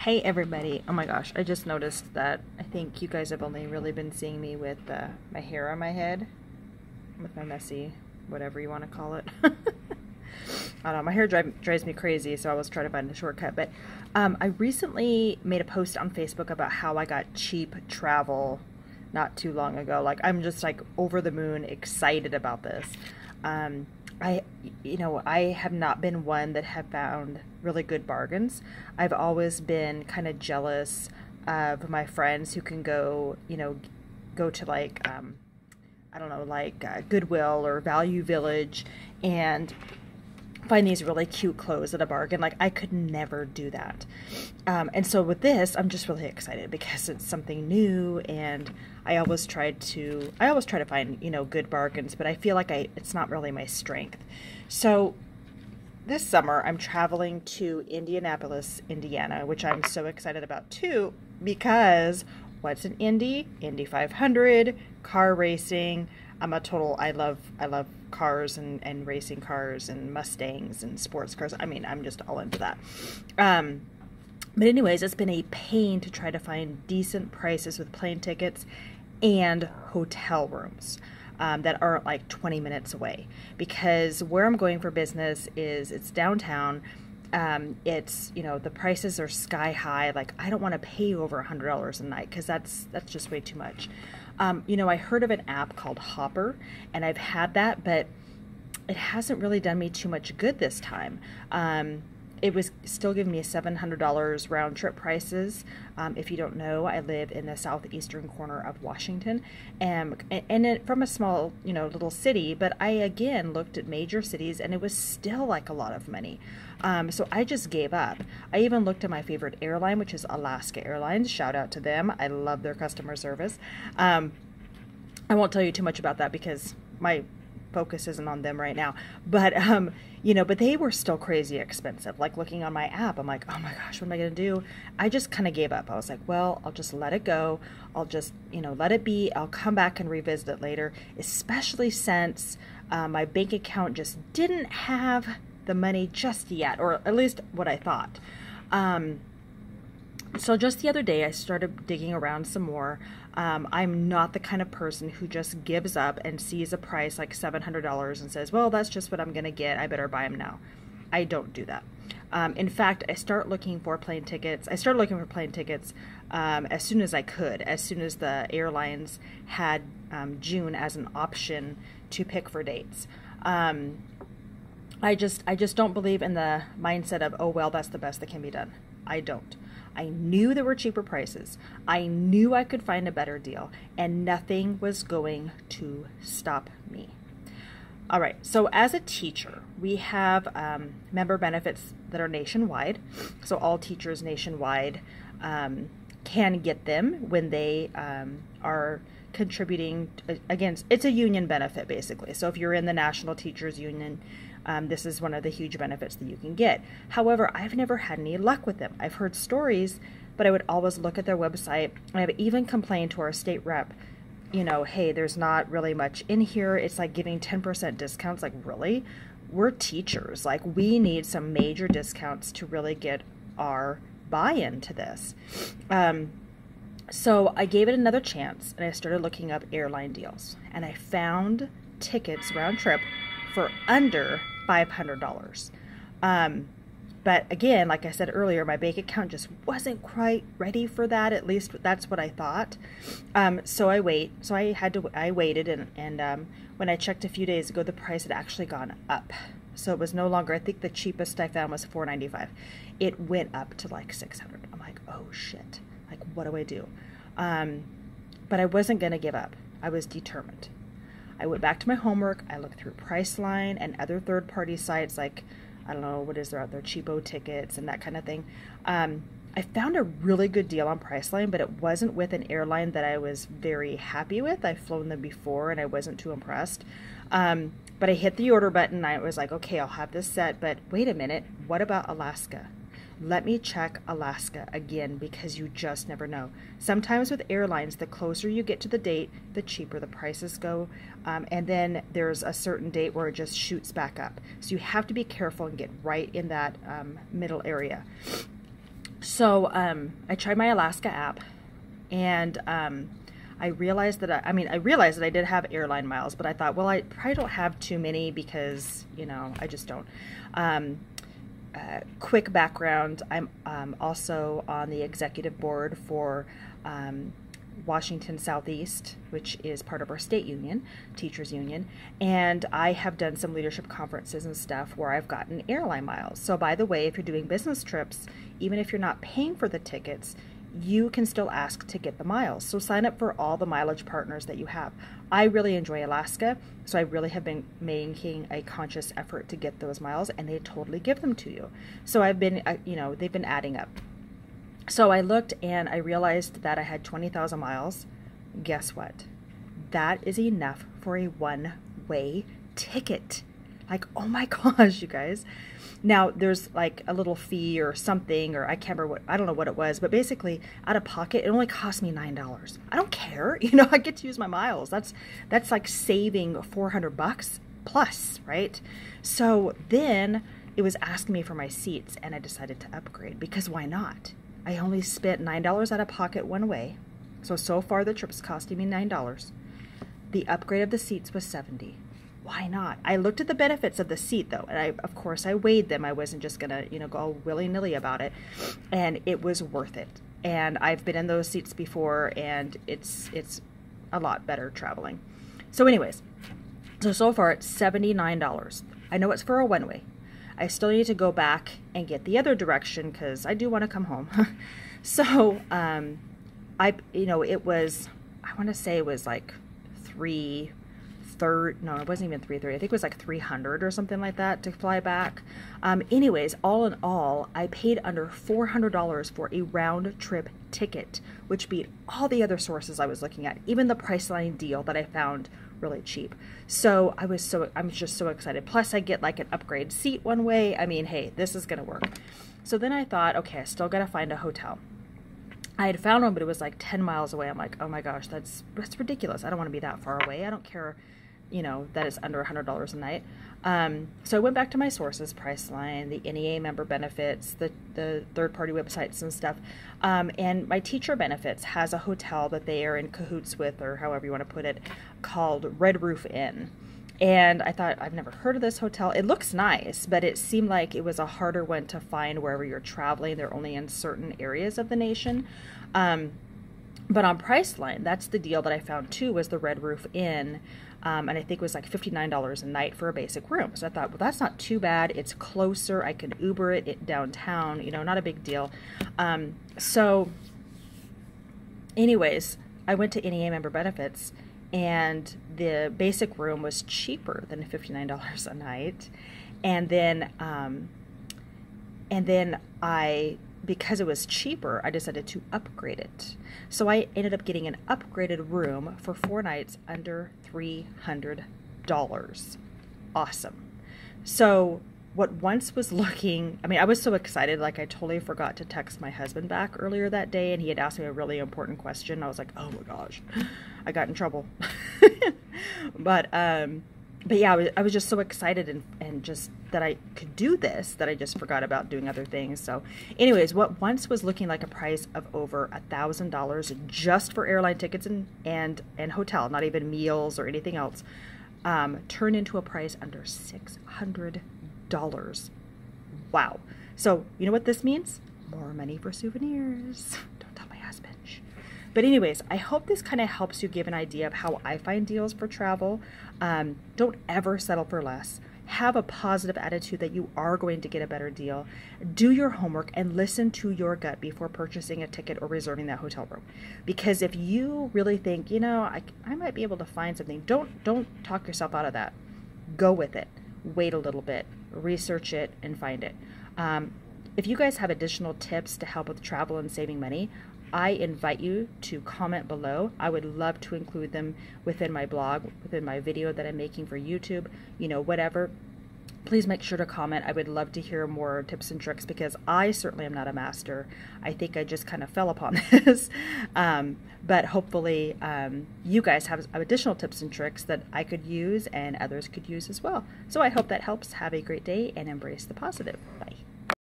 Hey everybody, oh my gosh, I just noticed that I think you guys have only really been seeing me with my hair on my head, with my messy, whatever you want to call it. I don't know, my hair drives me crazy, so I was trying to find a shortcut, but I recently made a post on Facebook about how I got cheap travel not too long ago. Like, I'm just like over the moon excited about this. Um, I have not been one that have found really good bargains. I've always been kind of jealous of my friends who can go to like, I don't know, like Goodwill or Value Village and find these really cute clothes at a bargain. Like, I could never do that. And so with this, I'm just really excited because it's something new, and I always try to find, good bargains, but I feel like it's not really my strength. So this summer, I'm traveling to Indianapolis, Indiana, which I'm so excited about too, because what's an Indy? Indy 500, car racing. I love cars and racing cars and Mustangs and sports cars. I mean, I'm just all into that. But anyways, it's been a pain to try to find decent prices with plane tickets and hotel rooms that aren't like 20 minutes away, because where I'm going for business it's downtown. The prices are sky high. Like, I don't want to pay over $100 a night because that's just way too much. I heard of an app called Hopper, and I've had that, but it hasn't really done me too much good this time. It was still giving me $700 round trip prices. If you don't know, I live in the southeastern corner of Washington, from a small, little city, but I again looked at major cities and it was still like a lot of money. So I just gave up. I even looked at my favorite airline, which is Alaska Airlines. Shout out to them. I love their customer service. I won't tell you too much about that because my focus isn't on them right now, but but they were still crazy expensive. Like, looking on my app, I'm like, oh my gosh, what am I gonna do? I just kind of gave up. I was like, well, I'll just let it go. I'll just let it be. I'll come back and revisit it later, especially since my bank account just didn't have the money just yet, or at least what I thought. So just the other day, I started digging around some more. I'm not the kind of person who just gives up and sees a price like $700 and says, well, that's just what I'm going to get. I better buy them now. I don't do that. In fact, I started looking for plane tickets as soon as I could, as soon as the airlines had June as an option to pick for dates. I just don't believe in the mindset of, oh, well, that's the best that can be done. I don't. I knew there were cheaper prices. I knew I could find a better deal, and nothing was going to stop me. All right, so as a teacher, we have member benefits that are nationwide. So all teachers nationwide can get them when they are contributing against, it's a union benefit basically. So if you're in the National Teachers Union, this is one of the huge benefits that you can get. However, I've never had any luck with them. I've heard stories, but I would always look at their website. I've even complained to our state rep, hey, there's not really much in here. It's like giving 10% discounts. Like, really? We're teachers. Like, we need some major discounts to really get our buy-in to this. So I gave it another chance, and I started looking up airline deals, and I found tickets round trip for under $500. But again, like I said earlier, my bank account just wasn't quite ready for that. At least that's what I thought. So I waited, and when I checked a few days ago, the price had actually gone up. So it was no longer, I think the cheapest I found was $495. It went up to like $600. I'm like, oh shit. Like, what do I do? But I wasn't going to give up. I was determined. I went back to my homework. I looked through Priceline and other third-party sites like, I don't know, what is there out there, Cheapo Tickets and that kind of thing. I found a really good deal on Priceline, but it wasn't with an airline that I was very happy with. I've flown them before and I wasn't too impressed. But I hit the order button. I was like, okay, I'll have this set, but wait a minute, what about Alaska? Let me check Alaska again, because you just never know. Sometimes with airlines, the closer you get to the date, the cheaper the prices go. And then there's a certain date where it just shoots back up. So you have to be careful and get right in that middle area. So I tried my Alaska app, and I realized that I realized that I did have airline miles, but I thought, well, I probably don't have too many because, you know, I just don't. Quick background, I'm also on the executive board for Washington Southeast, which is part of our state union, teachers union, and I have done some leadership conferences and stuff where I've gotten airline miles. So by the way, if you're doing business trips, even if you're not paying for the tickets, you can still ask to get the miles. So sign up for all the mileage partners that you have. I really enjoy Alaska, so I really have been making a conscious effort to get those miles, and they totally give them to you. So I've been, they've been adding up. So I looked and I realized that I had 20,000 miles. Guess what? That is enough for a one-way ticket. Like, oh my gosh, you guys. Now, there's like a little fee or something, or I can't remember I don't know what it was, but basically out of pocket, it only cost me $9. I don't care. I get to use my miles. That's like saving $400 plus, right? So then it was asking me for my seats, and I decided to upgrade because why not? I only spent $9 out of pocket one way. So far the trip's costing me $9. The upgrade of the seats was $70. Why not? I looked at the benefits of the seat though, and of course I weighed them. I wasn't just gonna, go willy-nilly about it, and it was worth it. And I've been in those seats before, and it's a lot better traveling. So anyways, so far it's $79. I know it's for a one-way. I still need to go back and get the other direction because I do want to come home. So it was, I want to say it was like no, it wasn't even 330. I think it was like 300 or something like that to fly back. Anyways, all in all, I paid under $400 for a round trip ticket, which beat all the other sources I was looking at, even the Priceline deal that I found really cheap. So I'm just so excited. Plus I get like an upgrade seat one way. I mean, hey, this is gonna work. So then I thought, okay, I still gotta find a hotel. I had found one, but it was like 10 miles away. I'm like, oh my gosh, that's ridiculous. I don't want to be that far away. I don't care, that it's under $100 a night. So I went back to my sources, Priceline, the NEA member benefits, the third-party websites and stuff. And my teacher benefits has a hotel that they are in cahoots with, or however you want to put it, called Red Roof Inn. And I thought, I've never heard of this hotel. It looks nice, but it seemed like it was a harder one to find wherever you're traveling. They're only in certain areas of the nation. But on Priceline, that's the deal that I found too, was the Red Roof Inn. And I think it was like $59 a night for a basic room. So I thought, well, that's not too bad. It's closer. I could Uber it downtown, not a big deal. So anyways, I went to NEA member benefits, and the basic room was cheaper than $59 a night. And then because it was cheaper, I decided to upgrade it. So I ended up getting an upgraded room for 4 nights under $300. Awesome. So what once was looking, I was so excited, like I totally forgot to text my husband back earlier that day, and he had asked me a really important question. I was like, oh my gosh, I got in trouble. But yeah, I was just so excited and just that I could do this that I just forgot about doing other things. So anyways, what once was looking like a price of over $1,000 just for airline tickets and hotel, not even meals or anything else, turned into a price under $600. Wow. So you know what this means? More money for souvenirs. Don't tell my husband. But anyways, I hope this kind of helps you give an idea of how I find deals for travel. Don't ever settle for less. Have a positive attitude that you are going to get a better deal. Do your homework and listen to your gut before purchasing a ticket or reserving that hotel room. Because if you really think, I might be able to find something, don't talk yourself out of that. Go with it. Wait a little bit. Research it and find it. If you guys have additional tips to help with travel and saving money, I invite you to comment below. I would love to include them within my blog, within my video that I'm making for YouTube, whatever. Please make sure to comment. I would love to hear more tips and tricks because I certainly am not a master. I think I just kind of fell upon this. But hopefully you guys have additional tips and tricks that I could use and others could use as well. So I hope that helps. Have a great day and embrace the positive. Bye.